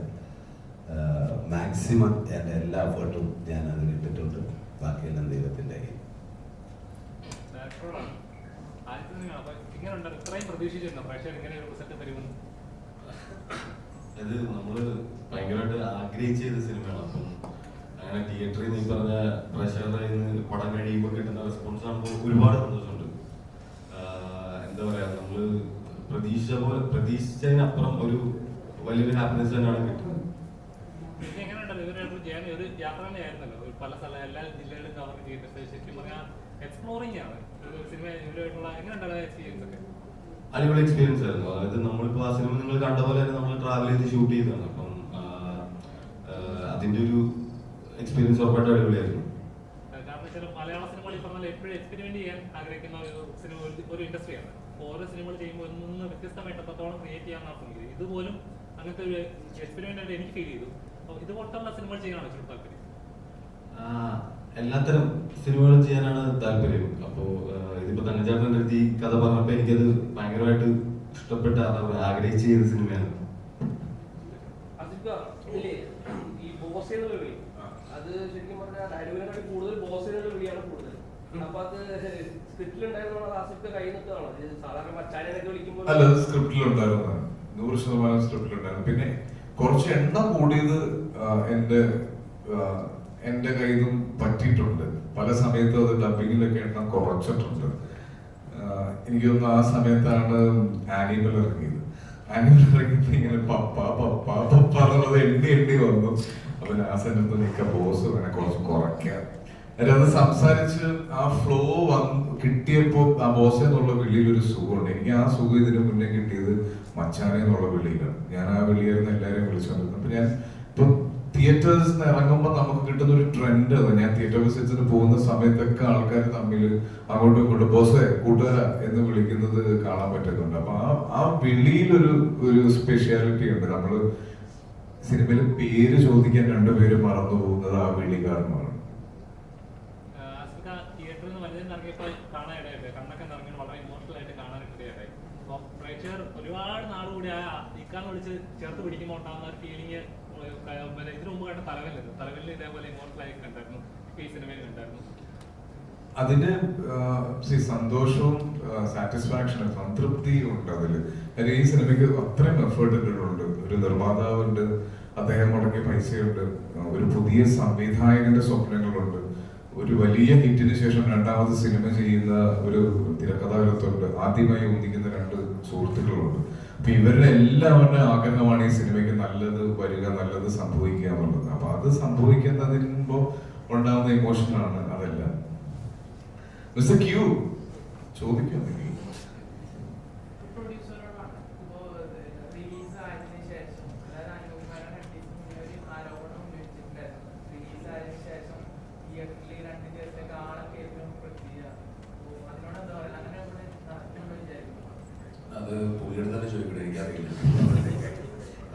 മാക്സിമം എൻ്റെ എല്ലാ എഫേർട്ടും ഞാൻ അതിലിട്ടിട്ടുണ്ട്. ബാക്കിയെല്ലാം ദൈവത്തിൻ്റെ കയ്യിൽ. അത് നമ്മള് ഭയങ്കരമായിട്ട് ആഗ്രഹിച്ച സിനിമയാണ്. അപ്പം അങ്ങനെ തിയേറ്ററിൽ നീ പറഞ്ഞ പ്രേക്ഷകരുടെ പടം കഴിയുമ്പോൾ കിട്ടുന്ന റെസ്പോൺസ് കാണുമ്പോൾ ഒരുപാട് സന്തോഷമുണ്ട്. എന്താ പറയാ, നമ്മള് പ്രതീക്ഷിച്ചതിനപ്പുറം ഒരു വലിയൊരു ഹാപ്പിനെസ് തന്നെയാണ് കിട്ടുന്നത്. ഒരു യാത്ര തന്നെയായിരുന്നല്ലോ, പല സ്ഥലം എല്ലാ ജില്ലകളിലും കവർ ചെയ്തിട്ട് ശരിക്കും പറഞ്ഞാൽ എക്സ്പ്ലോറിംഗ് ആണ് സിനിമ. ഇവരുമായിട്ടുള്ള എങ്ങനെയുണ്ടായ എക്സ്പീരിയൻസ് ഒക്കെ? അടിപൊളി എക്സ്പീരിയൻസ് ആയിരുന്നു. അതായത് നമ്മളിപ്പോൾ ആ സിനിമ നിങ്ങൾ കണ്ട പോലെ തന്നെ നമ്മൾ ട്രാവൽ ചെയ്ത് ഷൂട്ട് ചെയ്തതാണ്. അപ്പം അതിന്റെ ഒരു എക്സ്പീരിയൻസ് ഉറപ്പായിട്ട് അടിപൊളിയായിരുന്നു. കാരണം മലയാള സിനിമകൾ പറഞ്ഞാൽ എപ്പോഴും എക്സ്പെരിമെന്റ് ചെയ്യാൻ ആഗ്രഹിക്കുന്ന ഒരു സിനിമ, ഒരു ഇൻഡസ്ട്രിയാണ്. ഓരോ സിനിമകൾ ചെയ്യുമ്പോൾ നിന്ന് വ്യത്യസ്തമായിട്ട് എത്രത്തോളം ക്രിയേറ്റ് ചെയ്യാനാണ് ശ്രമിക്കുന്നത്. ഇതുപോലും അങ്ങനത്തെ ഒരു എക്സ്പെരിമെന്റ് ആയിട്ട് എനിക്ക് ഫീൽ ചെയ്തു. ഇതുപോലത്തുള്ള സിനിമകൾ ചെയ്യാനാണ് ഇച്ചിരി താല്പര്യം. എല്ലാത്തരം സിനിമകളും ചെയ്യാനാണ് താല്പര്യം. അപ്പോൾ ഇതിപ്പോ തങ്കച്ചേട്ടൻ്റെ അടുത്ത് ഈ കഥ പറഞ്ഞപ്പോൾ എനിക്കത് ഭയങ്കരമായിട്ട് ഇഷ്ടപ്പെട്ട ആഗ്രഹിച്ച് ചെയ്ത സിനിമയാണ്. ഈ ബോസ് എന്നുള്ള വിളി അത് ശരിക്കും പറഞ്ഞാൽ ഡയലോഗിനെക്കാട്ടി കൂടുതൽ ബോസ് എന്നുള്ള വിളിയാണ് കൂടുതൽ. അപ്പൊ അത് സ്ക്രിപ്റ്റിലുണ്ടായിരുന്നോ ആസിഫ് കൈ നിൽക്കുകയാണോ? സാധാരണ മച്ചാനൊക്കെ വിളിക്കുമ്പോൾ അല്ല, സ്ക്രിപ്റ്റിലുണ്ടായിരുന്നു, 100% സ്ക്രിപ്റ്റിലുണ്ടായിരുന്നു. പിന്നെ കുറച്ച് എണ്ണം കൂടിയത് എന്റെ കയ്യിൽ നിന്നും പറ്റിയിട്ടുണ്ട്. പല സമയത്തും അത് ഡബിങ്ങിലൊക്കെ എണ്ണം കുറച്ചിട്ടുണ്ട്. എനിക്ക് തോന്നുന്നു ആ സമയത്താണ് ആനിമൽ ഇറങ്ങിയത്. ആനിമൽ ഇറങ്ങിയപ്പോ ഇങ്ങനെ പപ്പ പപ്പ പപ്പ എന്നുള്ളത് എണ്ണി വന്നു. അപ്പൊ ലാസ്റ്റ് നിൽക്ക ബോസ് വേണേ കുറച്ച് കുറയ്ക്കാം. അത് സംസാരിച്ച് ആ ഫ്ലോ കിട്ടിയപ്പോ ആ ബോസ് എന്നുള്ള വിളിയിൽ ഒരു സുഖമുണ്ട്. എനിക്ക് ആ സുഖം ഇതിന് മുന്നേ കിട്ടിയത് മച്ചാനെ എന്നുള്ള വിളിയിലാണ്. ഞാൻ ആ വിളിയായിരുന്നു എല്ലാവരെയും വിളിച്ചുകൊണ്ടിരുന്നത്. അപ്പൊ ഞാൻ ഇപ്പൊ തിയേറ്റേഴ്സിന് ഇറങ്ങുമ്പോൾ നമുക്ക് കിട്ടുന്ന ഒരു ട്രെൻഡ് അത്. ഞാൻ തിയേറ്റർ വിസിറ്റ്സിന് പോകുന്ന സമയത്തൊക്കെ ആൾക്കാർ തമ്മിൽ അങ്ങോട്ടും ഇങ്ങോട്ടും ബോസേ കൂട്ടുകാര എന്ന് വിളിക്കുന്നത് കാണാൻ പറ്റുന്നുണ്ട്. അപ്പൊ ആ വിളിയിലൊരു സ്പെഷ്യാലിറ്റി ഉണ്ട്. നമ്മള് സിനിമയിൽ പേര് ചോദിക്കാൻ രണ്ടുപേരും മറന്നു പോകുന്നത് ആ വിളി കാരണമാണ്. തിയേറ്ററിൽ നിന്ന് വലുതെന്ന് ഇറങ്ങിയപ്പോൾ കാണാനിടയായിട്ട് കണ്ണൊക്കെ നിറങ്ങി വളരെ ഇമോഷണൽ ആയിട്ട് കാണാനിടയായി. അപ്പോൾ പ്രേക്ഷകർ ഒരുപാട് നാളുകൂടി ആ ഇക്കാന്ന് വിളിച്ച് ചേർത്ത് പിടിക്കുമ്പോൾ ഉണ്ടാകുന്ന ഒരു ഫീലിംഗ് ഇതിനു മുമ്പ് കണ്ട തലവലിൽ ഇതേപോലെ ഇമോഷണൽ ആയി കണ്ടായിരുന്നു, ഈ സിനിമയിൽ കണ്ടായിരുന്നു. അതിന് സന്തോഷവും സാറ്റിസ്ഫാക്ഷനും സംതൃപ്തിയും ഉണ്ട് അതില്. ഈ സിനിമയ്ക്ക് അത്രയും എഫേർട്ട് ഇട്ടിട്ടുണ്ട്. ഒരു നിർമ്മാതാവുണ്ട്, അദ്ദേഹം മുടക്കിയ പൈസയുണ്ട്, ഒരു പുതിയ സംവിധായകന്റെ സ്വപ്നങ്ങളുണ്ട്, ഒരു വലിയ ഹിറ്റിന് ശേഷം രണ്ടാമത് സിനിമ ചെയ്യുന്ന ഒരു തിരക്കഥാകൃത്തുണ്ട്, ആദ്യമായി ഒന്നിക്കുന്ന 2 സുഹൃത്തുക്കളുണ്ട്. അപ്പൊ ഇവരുടെ എല്ലാവരുടെ ആഗ്രഹമാണ് ഈ സിനിമയ്ക്ക് നല്ലത് വരിക, നല്ലത് സംഭവിക്കുക എന്നുള്ളത്. അപ്പൊ അത് സംഭവിക്കുന്നതിനുമ്പോ ഉണ്ടാകുന്ന ഇമോഷനാണ് അതെല്ലാം. മിസ്റ്റർ ക്യൂ ചോദിക്കാം. അത് പുള്ളിയുടെ തന്നെ ചോദിക്കട്ടെ, എനിക്കറിയില്ല.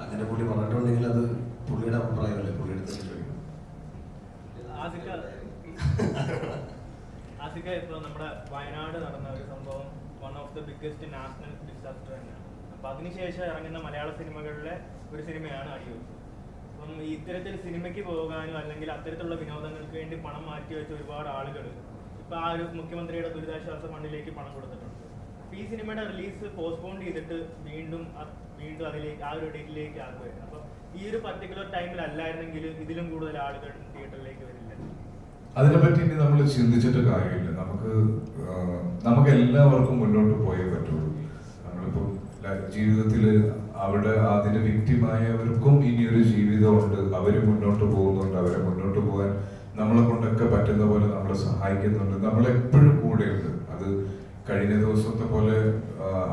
അങ്ങനെ പുള്ളി പറഞ്ഞിട്ടുണ്ടെങ്കിൽ അത് പുള്ളിയുടെ അഭിപ്രായമല്ലേ, പുള്ളിയുടെ തന്നെ ചോദിക്കണം. ആസിക, ഇപ്പോൾ നമ്മുടെ വയനാട് നടന്ന ഒരു സംഭവം one of the biggest national disaster തന്നെയാണ്. അപ്പം അതിനുശേഷം ഇറങ്ങുന്ന മലയാള സിനിമകളിലെ ഒരു സിനിമയാണ് അടിയൂർ. അപ്പം ഇത്തരത്തിൽ സിനിമയ്ക്ക് പോകാനും അല്ലെങ്കിൽ അത്തരത്തിലുള്ള വിനോദങ്ങൾക്ക് വേണ്ടി പണം മാറ്റിവെച്ച ഒരുപാട് ആളുകൾ ഇപ്പം ആ ഒരു മുഖ്യമന്ത്രിയുടെ ദുരിതാശ്വാസ ഫണ്ടിലേക്ക് പണം കൊടുത്തിട്ടുണ്ട്. അപ്പം ഈ സിനിമയുടെ റിലീസ് പോസ്റ്റ്പോൺ ചെയ്തിട്ട് വീണ്ടും അതിലേക്ക് ആ ഒരു ഡേറ്റിലേക്ക് ആക്കുകയായിരുന്നു. അപ്പം ഈ ഒരു പർട്ടിക്കുലർ ടൈമിലല്ലായിരുന്നെങ്കിൽ ഇതിലും കൂടുതൽ ആളുകൾ തിയേറ്ററിലേക്ക് വരില്ല. അതിനെപ്പറ്റി ഇനി നമ്മൾ ചിന്തിച്ചിട്ട് കാര്യമില്ല. നമുക്ക് എല്ലാവർക്കും മുന്നോട്ട് പോയേ പറ്റുള്ളൂ. നമ്മളിപ്പോൾ ജീവിതത്തിൽ അവിടെ അതിന് വിക്റ്റിമായവർക്കും ഇനിയൊരു ജീവിതമുണ്ട്. അവര് മുന്നോട്ട് പോകുന്നുണ്ട്. അവരെ മുന്നോട്ട് പോകാൻ നമ്മളെ കൊണ്ടൊക്കെ പറ്റുന്ന പോലെ നമ്മളെ സഹായിക്കുന്നുണ്ട്. നമ്മളെപ്പോഴും കൂടെയുണ്ട്. അത് കഴിഞ്ഞ ദിവസത്തെ പോലെ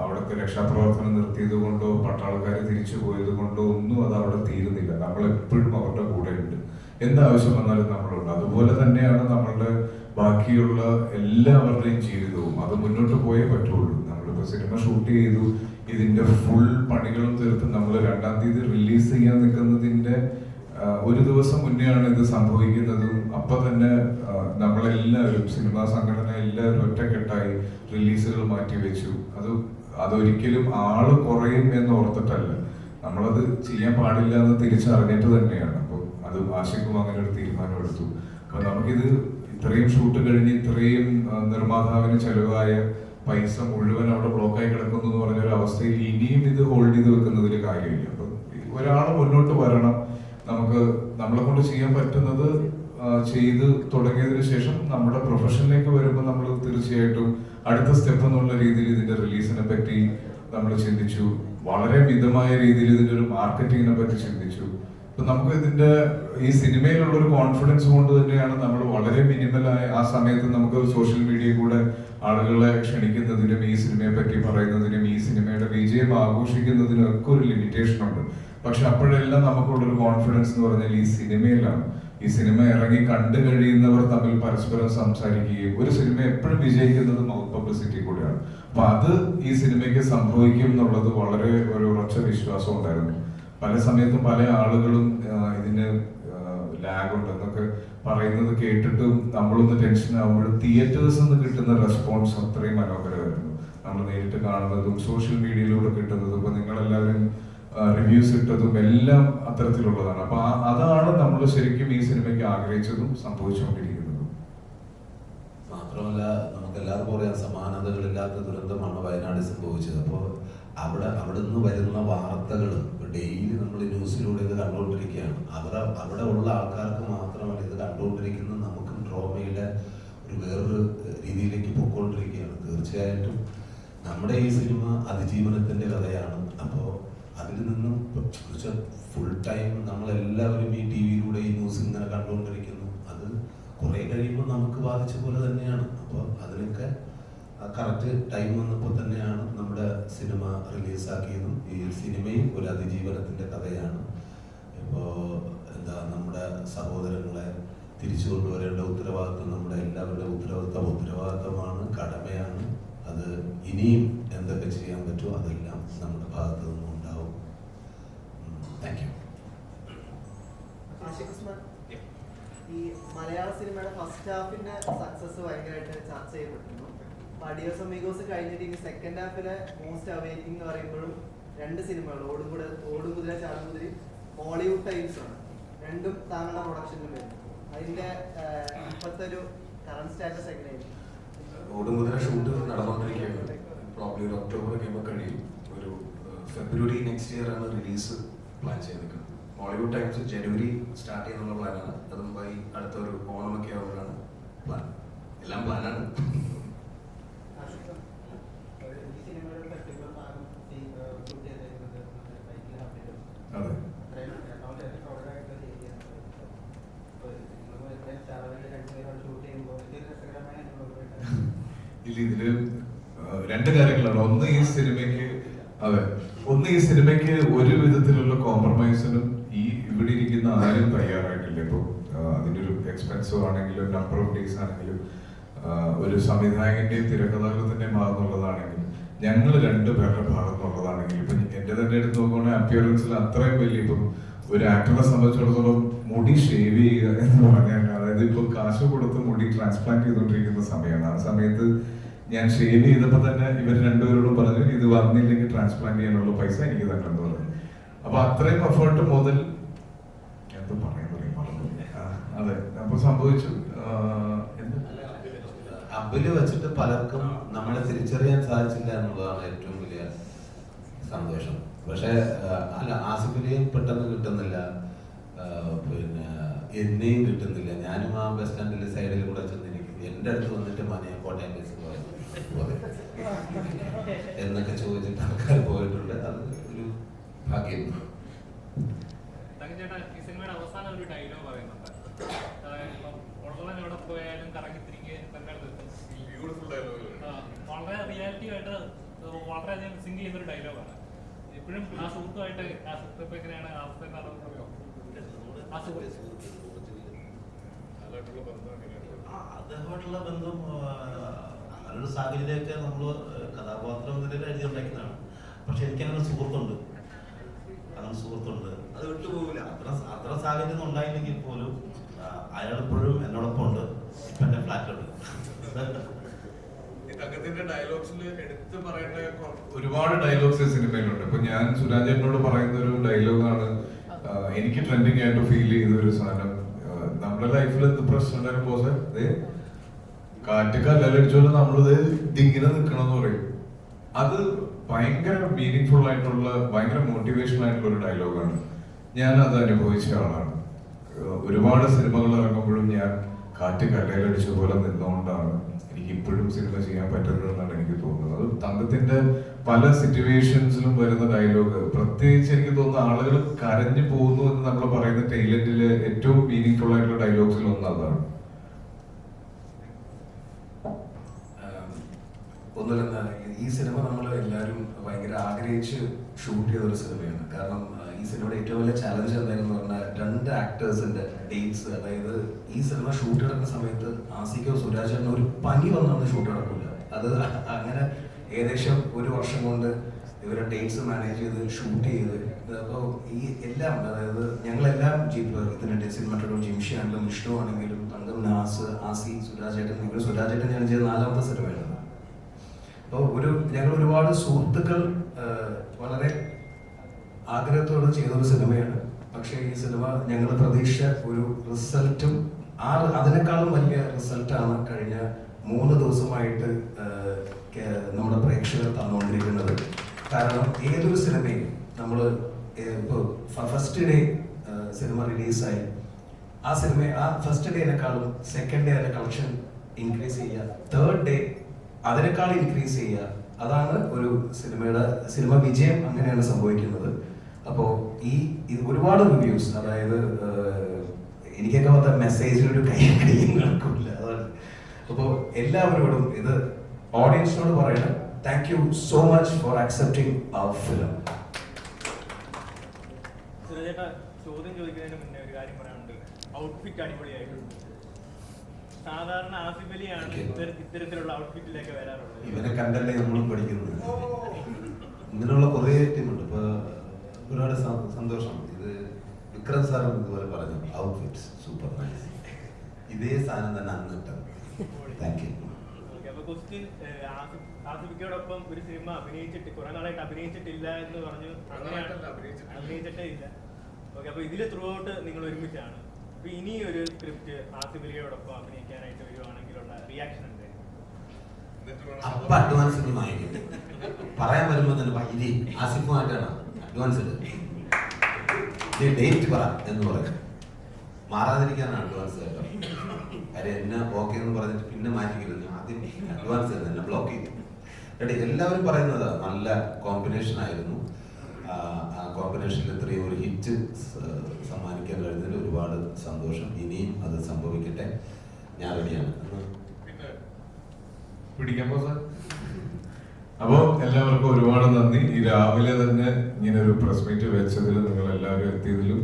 അവിടുത്തെ രക്ഷാപ്രവർത്തനം നിർത്തിയത് കൊണ്ടോ പട്ടാളക്കാർ തിരിച്ചു പോയത് കൊണ്ടോ ഒന്നും അത് അവിടെ തീരുന്നില്ല. നമ്മളെപ്പോഴും അവരുടെ കൂടെയുണ്ട്. എന്താവശ്യം വന്നാലും നമ്മളുണ്ട്. അതുപോലെ തന്നെയാണ് നമ്മളുടെ ബാക്കിയുള്ള എല്ലാവരുടെയും ജീവിതവും. അത് മുന്നോട്ട് പോയേ പറ്റുള്ളൂ. നമ്മളിപ്പോൾ സിനിമ ഷൂട്ട് ചെയ്തു, ഇതിന്റെ ഫുൾ പണികളും തീർത്ത് നമ്മൾ 2-ാം തീയതി റിലീസ് ചെയ്യാൻ നിൽക്കുന്നതിന്റെ ഒരു ദിവസം മുന്നെയാണ് ഇത് സംഭവിക്കുന്നതും. അപ്പൊ തന്നെ നമ്മളെല്ലാവരും സിനിമാ സംഘടന എല്ലാവരും ഒറ്റക്കെട്ടായി റിലീസുകൾ മാറ്റിവെച്ചു. അതൊരിക്കലും ആള് കുറയും എന്ന് ഓർത്തിട്ടല്ല, നമ്മളത് ചെയ്യാൻ പാടില്ല എന്ന് തിരിച്ചറിഞ്ഞിട്ട് തന്നെയാണ്. അപ്പോൾ അത് ആശിക്കും അങ്ങനെ ഒരു തീരുമാനം എടുത്തു. അപ്പൊ നമുക്കിത് ഇത്രയും ഷൂട്ട് കഴിഞ്ഞ് ഇത്രയും നിർമ്മാതാവിന് ചെലവായ പൈസ മുഴുവൻ അവിടെ ബ്ലോക്കായി കിടക്കുന്നു എന്ന് പറഞ്ഞ ഒരു അവസ്ഥയിൽ ഇനിയും ഇത് ഹോൾഡ് ചെയ്ത് വെക്കുന്നതിൽ കാര്യമില്ല. അപ്പൊ ഒരാൾ മുന്നോട്ട് വരണം. നമുക്ക് നമ്മളെ കൊണ്ട് ചെയ്യാൻ പറ്റുന്നത് ചെയ്ത് തുടങ്ങിയതിനു ശേഷം നമ്മുടെ പ്രൊഫഷനിലേക്ക് വരുമ്പോൾ നമ്മൾ തീർച്ചയായിട്ടും അടുത്ത സ്റ്റെപ്പ് എന്നുള്ള രീതിയിൽ ഇതിന്റെ റിലീസിനെ പറ്റി നമ്മൾ ചിന്തിച്ചു. വളരെ മിതമായ രീതിയിൽ ഇതിന്റെ ഒരു മാർക്കറ്റിങ്ങിനെ പറ്റി ചിന്തിച്ചു. അപ്പൊ നമുക്ക് ഇതിന്റെ ഈ സിനിമയിലുള്ള ഒരു കോൺഫിഡൻസ് കൊണ്ട് തന്നെയാണ് നമ്മൾ വളരെ മിനിമലായ ആ സമയത്ത് നമുക്ക് സോഷ്യൽ മീഡിയയിൽ കൂടെ ആളുകളെ ക്ഷണിക്കുന്നതിനും ഈ സിനിമയെ പറ്റി പറയുന്നതിനും ഈ സിനിമയുടെ വിജയം ആഘോഷിക്കുന്നതിനും ഒക്കെ ഒരു ലിമിറ്റേഷൻ ഉണ്ട്. പക്ഷെ അപ്പോഴെല്ലാം നമുക്കുള്ളൊരു കോൺഫിഡൻസ് എന്ന് പറഞ്ഞാൽ ഈ സിനിമയിലാണ്. ഈ സിനിമ ഇറങ്ങി കണ്ടു കഴിയുന്നവർ തമ്മിൽ പരസ്പരം സംസാരിക്കുകയും ഒരു സിനിമ എപ്പോഴും വിജയിക്കുന്നത് മൗത്ത് പബ്ലിസിറ്റി കൂടെയാണ്. അപ്പൊ അത് ഈ സിനിമയ്ക്ക് സംഭവിക്കും എന്നുള്ളത് വളരെ ഒരു ഉറച്ച വിശ്വാസം ഉണ്ടായിരുന്നു. പല സമയത്തും പല ആളുകളും ഇതിന് ലാഗ് ഉണ്ടെന്നൊക്കെ പറയുന്നത് കേട്ടിട്ടും നമ്മളൊന്ന് ടെൻഷൻ ആകുമ്പോഴും തിയേറ്റേഴ്സിൽ നിന്ന് കിട്ടുന്ന റെസ്പോൺസ് അത്രയും മനോഹരമായിരുന്നു. നമ്മൾ നേരിട്ട് കാണുന്നതും സോഷ്യൽ മീഡിയയിലൂടെ കിട്ടുന്നതും ഇപ്പൊ നിങ്ങളെല്ലാവരും റിവ്യൂസ് ഇട്ടതും എല്ലാം അത്തരത്തിലുള്ളതാണ്. അപ്പൊ അതാണ് നമ്മൾ ശരിക്കും ഈ സിനിമയ്ക്ക് ആഗ്രഹിച്ചതും സംഭവിച്ചുകൊണ്ടിരിക്കുന്നതും. മാത്രമല്ല നമുക്ക് എല്ലാവർക്കും അറിയാം, സമാനതകളില്ലാത്ത ദുരന്തമാണ് വയനാട് സംഭവിച്ചത്. അപ്പോൾ അവിടെ നിന്ന് വരുന്ന വാർത്തകൾ ഡെയിലി നമ്മൾ ന്യൂസിലൂടെ ഇത് കണ്ടുകൊണ്ടിരിക്കുകയാണ്. അവിടെ ഉള്ള ആൾക്കാർക്ക് മാത്രമല്ല ഇത് കണ്ടുകൊണ്ടിരിക്കുന്നത്, നമുക്കും ട്രോമയുടെ ഒരു വേറൊരു രീതിയിലേക്ക് പോയിക്കൊണ്ടിരിക്കുകയാണ്. തീർച്ചയായിട്ടും നമ്മുടെ ഈ സിനിമ അതിജീവനത്തിന്റെ കഥയാണ്. അപ്പോൾ അതിൽ നിന്നും ഫുൾ ടൈം നമ്മളെല്ലാവരും ഈ ടി വിയിലൂടെ ഈ ന്യൂസ് ഇങ്ങനെ കണ്ടുകൊണ്ടിരിക്കുന്നു. അത് കുറെ കഴിയുമ്പോൾ നമുക്ക് ബാധിച്ച പോലെ തന്നെയാണ്. അപ്പോൾ അതിനൊക്കെ കറക്റ്റ് ടൈം വന്നപ്പോൾ തന്നെയാണ് നമ്മുടെ സിനിമ റിലീസാക്കിയതും. ഈ സിനിമയും ഒരു അതിജീവനത്തിന്റെ കഥയാണ്. ഇപ്പോൾ നമ്മുടെ സഹോദരങ്ങളെ തിരിച്ചു കൊണ്ടുവരേണ്ട ഉത്തരവാദിത്വം നമ്മുടെ എല്ലാവരുടെ ഉത്തരവാദിത്വമാണ്, കടമയാണ്. അത് ഇനിയും എന്തൊക്കെ ചെയ്യാൻ പറ്റുമോ അതെല്ലാം നമ്മുടെ ഭാഗത്തു നിന്നും ഉണ്ടാവും. Thank you. ഈ മലയാള സിനിമയുടെ ഫസ്റ്റ് ഹാഫിന്റെ സക്സസ് ഭയങ്കരമായിട്ട് ചർച്ച ചെയ്യപ്പെട്ടിരുന്നു. അഡിയോസ് അമീഗോസ് കഴിഞ്ഞിട്ട് ഇനി സെക്കൻഡ് ഹാഫിലെ മോസ്റ്റ് അവൈറ്റിംഗ് എന്ന് പറയുമ്പോഴും 2 സിനിമകൾ ഓടുകുതിര ചാടുകുതിരി ഹോളിവുഡ് ടൈപ്സ് ആണ്. രണ്ടും താങ്കളുടെ പ്രൊഡക്ഷനിലും വരുന്നു. അതിന്റെ ഇപ്പോഴത്തെ ഒരു കറന്റ് സ്റ്റാറ്റസ് എങ്ങനെയായിരിക്കും? ഓടുകുതിര ഷൂട്ട് നടന്നുകൊണ്ടിരിക്കുകയാണ്. പ്രോബ്ലി ഒരു ഒക്ടോബർ കഴിയുമ്പോൾ കഴിയും. ഒരു ഫെബ്രുവരി നെക്സ്റ്റ് ഇയർ ആണ് റിലീസ് പ്ലാൻ ചെയ്തിരിക്കുന്നത്. ഹോളിവുഡ് ടൈംസ് ജനുവരി സ്റ്റാർട്ട് ചെയ്യുന്നുള്ള പ്ലാനാണ്. അത് മുമ്പായി അടുത്തൊരു ഓണമൊക്കെ ആവുമ്പോഴാണ് പ്ലാൻ. എല്ലാം പ്ലാനാണ്. അതെ, ഇതില് 2 കാര്യങ്ങളാണ്. ഒന്ന് ഈ സിനിമയ്ക്ക് ഒരു വിധത്തിലുള്ള കോംപ്രമൈസിനും ഇവിടെ ഇരിക്കുന്ന ആരും തയ്യാറായിട്ടില്ല. ഇപ്പോൾ അതിന്റെ ഒരു എക്സ്പെൻസോ ആണെങ്കിലും നമ്പർ ഓഫ് ഡേയ്സ് ആണെങ്കിലും ഒരു സംവിധായകന്റെയും തിരക്കഥാകൃത്തിന്റെയും ഭാഗത്തുള്ളതാണെങ്കിലും ഞങ്ങൾ 2 പേരുടെ ഭാഗത്തുള്ളതാണെങ്കിലും ഇപ്പൊ എന്റെ തന്നെ എടുത്ത് നോക്കുകയാണെങ്കിൽ അപ്പിയറൻസിൽ അത്രയും വലിയ ഇപ്പം ഒരു ആക്ടറെ സംബന്ധിച്ചിടത്തോളം മുടി ഷേവ് ചെയ്യുക എന്ന് പറഞ്ഞാൽ, അതായത് ഇപ്പൊ കാശ് കൊടുത്ത് മുടി ട്രാൻസ്പ്ലാന്റ് ചെയ്തുകൊണ്ടിരിക്കുന്ന സമയമാണ്. ആ സമയത്ത് ഞാൻ ഷേവ് ചെയ്തപ്പോൾ തന്നെ ഇവർ 2 പേരോടും പറഞ്ഞു ഇത് വന്നില്ലെങ്കിൽ ട്രാൻസ്പ്ലാന്റ് ചെയ്യാനുള്ള പൈസ എനിക്ക് തന്നെ എന്ന് പറഞ്ഞു. അപ്പൊ അത്രയും എഫേർട്ട് മുതൽ എന്ത് പറയാൻ അതെ അപ്പൊ സംഭവിച്ചു. അബില് വെച്ചിട്ട് പലർക്കും നമ്മളെ തിരിച്ചറിയാൻ സാധിച്ചില്ല എന്നുള്ളതാണ് ഏറ്റവും വലിയ സന്തോഷം. പക്ഷെ അല്ല, ആസിഫിനെയും പെട്ടെന്ന് കിട്ടുന്നില്ല, പിന്നെ എന്നെയും കിട്ടുന്നില്ല. ഞാനും ആ ബസ് സ്റ്റാൻഡിലെ സൈഡിൽ കൂടെ ചെന്നിരിക്കും. എൻ്റെ അടുത്ത് വന്നിട്ട് മനയെ കോട്ടയം ബസ് എന്നൊക്കെ ചോദിച്ചിട്ട് ആൾക്കാർ പോയിട്ടുണ്ട്. അത് ഒരു ഭാഗ്യം. ചേട്ടാ, ഈ സിനിമയുടെ അവസാനം ഒരു ഡയലോഗ് പറയുന്നുണ്ട്, ഉള്ളവനോടെ പോയാലും കറങ്ങി തിരികെ തന്നെ നിർത്തും. വളരെ റിയാലിറ്റി ആയിട്ട് വളരെയധികം സിങ്ക് ചെയ്യുന്ന ഒരു ഡയലോഗാണ്. ഇപ്പോഴും ആ സുഹൃത്തുമായിട്ട് ആ സുഹൃത്ത് ഇപ്പൊ എങ്ങനെയാണ് അവസ്ഥ അറിയോ? അദ്ദേഹമായിട്ടുള്ള ബന്ധം അങ്ങനൊരു സാഹചര്യമൊക്കെ നമ്മൾ കഥാപാത്രം എഴുതിയുണ്ടാക്കുന്നതാണ്. പക്ഷെ എനിക്ക് അങ്ങനെ സുഹൃത്തുണ്ട്, അത് വിട്ടുപോകില്ല. അത്ര സാഹചര്യം ഉണ്ടായില്ലെങ്കിൽ പോലും അയാളിപ്പോഴും എന്നോടൊപ്പം ഉണ്ട്. ഇപ്പൊ എന്റെ ഫ്ലാറ്റുണ്ട്. തങ്കത്തിന്റെ ഡയലോഗ്സിൽ എടുത്തു പറയേണ്ട ഒരുപാട് ഡയലോഗ്സ് സിനിമയിലുണ്ട്. ഇപ്പൊ ഞാൻ സുരാജേട്ടനോട് പറയുന്ന ഒരു ഡയലോഗാണ് എനിക്ക് ട്രെൻഡിങ് ആയിട്ട് ഫീൽ ചെയ്ത ഒരു സാധനം. നമ്മുടെ ലൈഫിൽ എന്ത് പ്രശ്നം ഉണ്ടായാലും പോസെ കാറ്റ് കല്ലടിച്ചോലും നമ്മളിത് ഇതിങ്ങനെ നിൽക്കണം എന്ന് പറയും. അത് ഭയങ്കര മീനിങ് ഫുൾ ആയിട്ടുള്ള ഭയങ്കര മോട്ടിവേഷണൽ ആയിട്ടുള്ള ഒരു ഡയലോഗാണ്. ഞാൻ അത് അനുഭവിച്ച ആളാണ്. ഒരുപാട് സിനിമകൾ ഇറങ്ങുമ്പോഴും ഞാൻ കാറ്റ് കല്ലടിച്ച പോലെ നിന്നുകൊണ്ടാണ് എനിക്ക് ഇപ്പോഴും സിനിമ ചെയ്യാൻ പറ്റുന്നതെന്നാണ് എനിക്ക് തോന്നുന്നത്. അത് തങ്കത്തിന്റെ പല സിറ്റുവേഷൻസിലും വരുന്ന ഡയലോഗ്, പ്രത്യേകിച്ച് എനിക്ക് തോന്നുന്ന ആളുകൾ കരഞ്ഞു പോകുന്നു എന്ന് നമ്മൾ പറയുന്ന ടൈലന്റിലെ ഏറ്റവും മീനിങ് ഫുൾ ആയിട്ടുള്ള ഡയലോഗ്സിൽ ഒന്ന് അതാണ്. ഒന്നുമില്ല, ഈ സിനിമ നമ്മൾ എല്ലാവരും ഭയങ്കര ആഗ്രഹിച്ച് ഷൂട്ട് ചെയ്ത ഒരു സിനിമയാണ്. കാരണം ഈ സിനിമയുടെ ഏറ്റവും വലിയ ചാലഞ്ച് എന്തായിരുന്നു പറഞ്ഞാൽ 2 ആക്ടേഴ്സിന്റെ ഡേറ്റ്സ്. അതായത് ഈ സിനിമ ഷൂട്ട് നടക്കുന്ന സമയത്ത് ആസിക്കോ സുരാജേട്ടനോ ഒരു പനി വന്നൊന്ന് ഷൂട്ട് നടക്കില്ല. അത് അങ്ങനെ ഏകദേശം 1 വർഷം കൊണ്ട് ഇവരെ ഡേറ്റ്സ് മാനേജ് ചെയ്ത് ഷൂട്ട് ചെയ്ത്. അപ്പോൾ ഈ എല്ലാം, അതായത് ഞങ്ങളെല്ലാം ഇതിന്റെ സിനിമാറ്റോടും ജിംഷി ആണെങ്കിലും വിഷ്ണു ആണെങ്കിലും തങ്കം, നാസ്, ആസി, സുരാജേട്ടൻ, ഇവർ സുരാജേട്ടൻ ഞാൻ ചെയ്ത 4ാമത്തെ സിനിമയാണ്. അപ്പോൾ ഞങ്ങൾ ഒരുപാട് സുഹൃത്തുക്കൾ വളരെ ആഗ്രഹത്തോടെ ചെയ്തൊരു സിനിമയാണ്. പക്ഷേ ഈ സിനിമ ഞങ്ങൾ പ്രതീക്ഷിച്ച ഒരു റിസൾട്ടും അതിനേക്കാളും വലിയ റിസൾട്ടാണ് കഴിഞ്ഞ 3 ദിവസമായിട്ട് നമ്മുടെ പ്രേക്ഷകർ തന്നുകൊണ്ടിരിക്കുന്നത്. കാരണം ഏതൊരു സിനിമയും നമ്മൾ ഇപ്പോൾ ഫസ്റ്റ് ഡേ സിനിമ റിലീസായി ആ ഫസ്റ്റ് ഡേനേക്കാളും സെക്കൻഡ് ഡേ അതിന്റെ കളക്ഷൻ ഇൻക്രീസ് ചെയ്യുക, തേർഡ് ഡേ അതിനേക്കാൾ ഇൻക്രീസ് ചെയ്യുക. അതാണ് ഒരു സിനിമ വിജയം അങ്ങനെയാണ് സംഭവിക്കുന്നത്. അപ്പോൾ ഈ ഒരുപാട് റിവ്യൂസ്, അതായത് എനിക്കൊക്കെ വന്ന മെസ്സേജിലൊരു കയ്യും നടക്കില്ല. അതാണ് അപ്പോൾ എല്ലാവരോടും ഇത് ഓഡിയൻസിനോട് പറയണം, thank you so much for accepting our film. സുരജേട്ടാ, ചോദ്യം ചോദിക്കുന്നതിന് മുന്നേ ഒരു കാര്യം പറയാനുണ്ട്. ഔട്ട്ഫിറ്റ് അടിപൊളിയായിട്ടുണ്ട്. സാധാരണ ആസിഫ് അലിയാണ് ഇത്തരത്തിലുള്ള ഔട്ട്ഫിറ്റിലേക്ക് വരാറുള്ളത്. ഇവനെ കണ്ടല്ലേ നമ്മളും പഠിക്കുന്നത്. ഇങ്ങനെയുള്ള കുറേ ടീമുണ്ട്. ഇപ്പൊ ഒരുപാട് സന്തോഷം. ഇത് വിക്രം സാറും ഇതുപോലെ പറഞ്ഞു, ഔട്ട്ഫിറ്റ്സ് സൂപ്പർ നൈസ്. ഇതേ സാധനം തന്നെ അന്ന് ഇട്ടത്. Thank you. അപ്പൊ ക്വസ്റ്റ്യൻ, ആസിഫിക്കോടൊപ്പം ഒരു സിനിമ അഭിനയിച്ചിട്ട് കുറെ നാളായിട്ട് അഭിനയിച്ചിട്ടില്ല എന്ന് പറഞ്ഞു. അങ്ങനെയാണ് അഭിനയിച്ചിട്ടേ ഇല്ല. ഓക്കെ, അപ്പൊ ഇതില് ത്രൂ ഔട്ട് നിങ്ങൾ ഒരുമിച്ചാണ്. അപ്പൊ ഇനി ഒരു സ്ക്രിപ്റ്റ് ആസിഫ് അലിയോടൊപ്പം അഭിനയിക്കാനായിട്ട് വരുവാണെങ്കിലുള്ള റിയാക്ഷൻ എന്തായിരിക്കും? അപ്പൊ അഡ്വാൻസ് വാങ്ങിക്കും. പറയാൻ വരുമ്പോ തന്നെ വൈകി ആസിഫുമായിട്ടാണ് അഡ്വാൻസ് ഡേറ്റ് പറ എന്ന് പറയും. മാറാതിരിക്കാനാണ് അഡ്വാൻസ് കേട്ടോ. കാര്യം എന്നെ ഓക്കെ എന്ന് പറഞ്ഞിട്ട് പിന്നെ മാറ്റിക്കരുത്. ആദ്യം അഡ്വാൻസ് തന്നെ എന്നെ ബ്ലോക്ക് ചെയ്തു. എല്ലാവരും പറയുന്നത് നല്ല കോമ്പിനേഷൻ ആയിരുന്നു. ആ കോമ്പിനേഷനിൽ ഇത്രയും ഒരു ഹിറ്റ് സമ്മാനിക്കാൻ കഴിഞ്ഞതിൽ ഒരുപാട് സന്തോഷം. ഇനിയും അത് സംഭവിക്കട്ടെ. ഞാൻ റെഡിയാണ്. പിടിക്കാൻ സാർ. അപ്പോൾ എല്ലാവർക്കും ഒരുപാട് നന്ദി. ഈ രാവിലെ തന്നെ ഇങ്ങനെ ഒരു പ്രസ് മീറ്റ് വെച്ചതിൽ നിങ്ങൾ എല്ലാവരും എത്തിയതിലും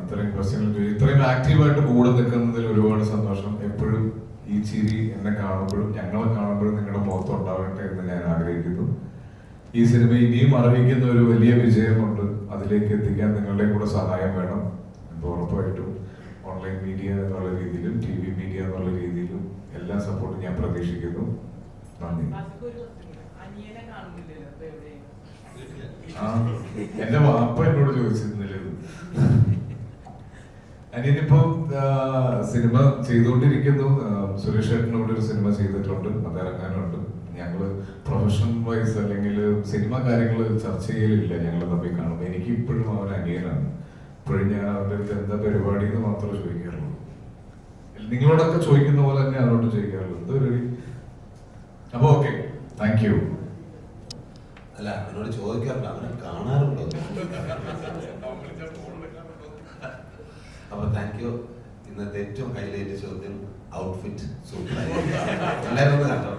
ഇത്രയും ക്വസ്റ്റ്യങ്ങൾ ഇത്രയും ആക്റ്റീവായിട്ട് കൂടെ നിൽക്കുന്നതിൽ ഒരുപാട് സന്തോഷം. എപ്പോഴും ഈ ചിരി എന്നെ കാണുമ്പോഴും ഞങ്ങളെ കാണുമ്പോഴും നിങ്ങളുടെ മുഖത്ത് ഉണ്ടാവട്ടെ എന്ന് ഞാൻ ആഗ്രഹിക്കുന്നു. ഈ സിനിമ ഇനിയും അർഹിക്കുന്ന ഒരു വലിയ വിജയമുണ്ട്. അതിലേക്ക് എത്തിക്കാൻ നിങ്ങളുടെ കൂടെ സഹായം വേണം. അപ്പോൾ ഉറപ്പായിട്ടും ഓൺലൈൻ മീഡിയ എന്നുള്ള രീതിയിലും TV മീഡിയ എന്നുള്ള രീതിയിലും എല്ലാ സപ്പോർട്ടും ഞാൻ പ്രതീക്ഷിക്കുന്നു. നന്ദി. എന്റെ വാപ്പ എന്നോട് ചോദിച്ചിരുന്നില്ല. അനിയനിപ്പോ സിനിമ ചെയ്തുകൊണ്ടിരിക്കുന്നു. സുരേഷ് ചേട്ടനോട് ഒരു സിനിമ ചെയ്തിട്ടുണ്ട്, അത് ഇറങ്ങാനുണ്ട്. ഞങ്ങള് പ്രൊഫഷണൽ വൈസ് അല്ലെങ്കിൽ സിനിമ കാര്യങ്ങൾ ചർച്ച ചെയ്യലില്ല ഞങ്ങൾ തമ്മിൽ കാണുമ്പോൾ. എനിക്ക് ഇപ്പോഴും അവൻ അനിയനാണ്. ഇപ്പോഴും ഞാൻ അവരുടെ അടുത്ത് എന്താ പരിപാടി എന്ന് മാത്രമേ ചോദിക്കാറുള്ളൂ. നിങ്ങളോടൊക്കെ ചോദിക്കുന്ന പോലെ തന്നെ അവരോട് ചോദിക്കാറുള്ളൂ. എന്തൊരു അപ്പൊ ഓക്കെ, താങ്ക് യു. അല്ല, അവനോട് ചോദിക്കാറില്ല, അവനെ കാണാറുണ്ടോ? അപ്പൊ താങ്ക് യു. ഇന്നത്തെ ഏറ്റവും ഹൈലൈറ്റ് ചോദ്യം, ഔട്ട്ഫിറ്റ് സൂപ്പർ. എല്ലാവരും ഒന്ന് കണ്ടോ?